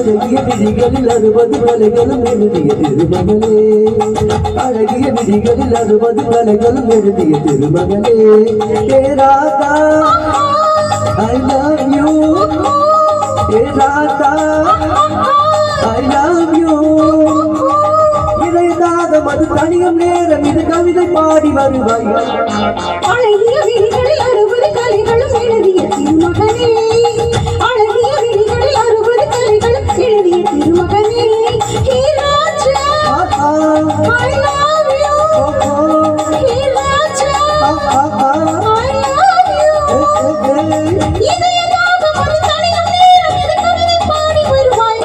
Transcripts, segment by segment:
அழகிய விழிகளில் 60 கலைகளும் எழுதிய திருமகளே அழகிய விழிகளில் 60 கலைகளும் எழுதிய திருமகளே ஏ Radha I love you A Radha I love you இதயதாகம் அது தனியும் நேரம் இது கவிதை பாடி வருவாய் அழகிய விழிகளில் 60 கலைகளும் எழுதிய திருமகனே அழகிய விழிகளில் 60 கலைகளும் எழுதிய திருமகனே ஹே ராஜா I love you hey Raja I love you இதயதாகம் அது தனியும் நேரம் இது கவிதை பாடி வருவாய்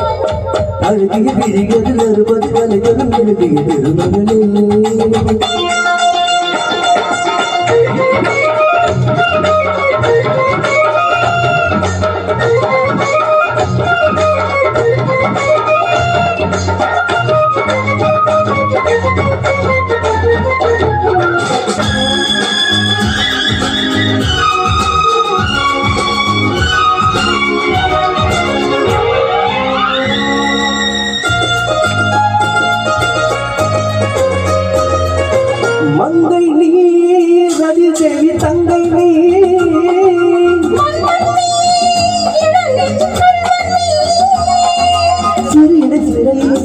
அழகிய விழிகளில் 60 கலைகளும் எழுதிய திருமகளே மங்கை நீ ரதி தேவி தங்கை நீ சிறையிட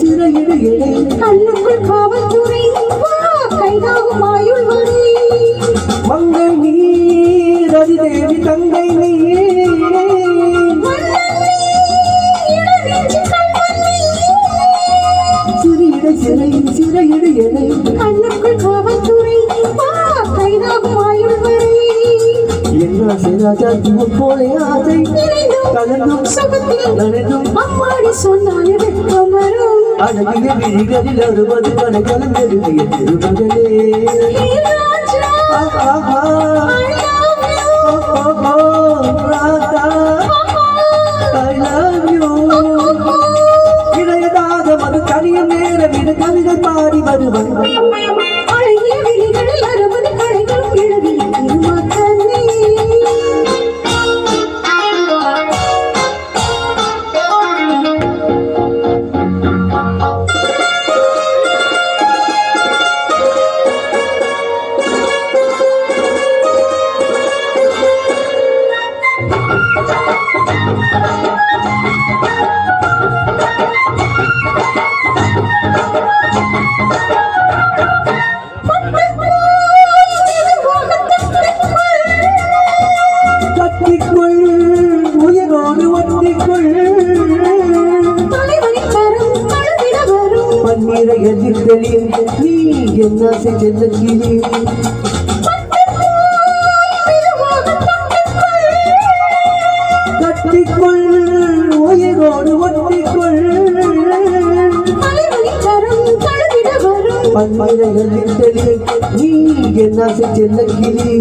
சிறையிட எடை கண்ணுக்குள் காவல்துறை கைதாகும் ஆயுள் வரை மங்கை நீ ரதி தேவி தங்கை நீ சிறையிட எடை கண்ணுக்குள் காவல்துறை கைதாகும் ஆயுள் வரை என்ன ராஜா போலே ஆசை கலந்தும் சுகத்தில் நனைந்தும் அம்மாடி சொன்னாலே வெட்கம் வரும் அழகிய விழிகளில் 60 கலைகளும் எழுதிய திருமகளே ஹே ராஜா I love you Radha I love you இதயதாகம் அது தனியும் நேரம் இது கவிதை பாடி வருவாய் அழகிய விழிகளில் 60 கலைகளும் எழுதிய திருமகனே கட்டிக்குள் உயிரோடு ஒட்டிக்குள் தலைவனின் கரம் தழுவிட வரும் பன்னீரை எதிர்த்தெளியும் நீ என்ன செல்ல கிளி கட்டிக்குள் உயிரோடு ஒட்டிக்குள் தலைவனின் கரம் தழுவிட வரும் பன்னீரை எதிர்த்தெளியும் நீ என்ன செல்ல கிளி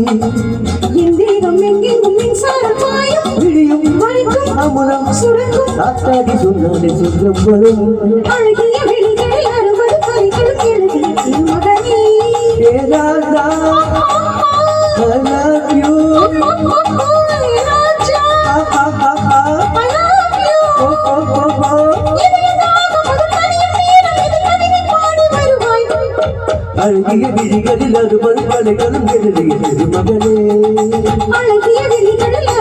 எந்தேகம் எங்கெங்கும் மின்சாரம் பாயும் விழியும் வலிக்கும் அமுதம் சுரங்கும் காத்தாடி சொன்னாலே சுற்றம் வரும் அழகிய விழிகளில் 60 கலைகளும் எழுதிய திருமகனே ஏ Radha I love you hey Raja I love you இதயதாகம் அது தனியும் நேரம் இது கவிதை பாடி வருவாய் அழகிய விழிகளில் 60 கலைகளும் எழுதிய திருமகளே அழகிய விழிகளில்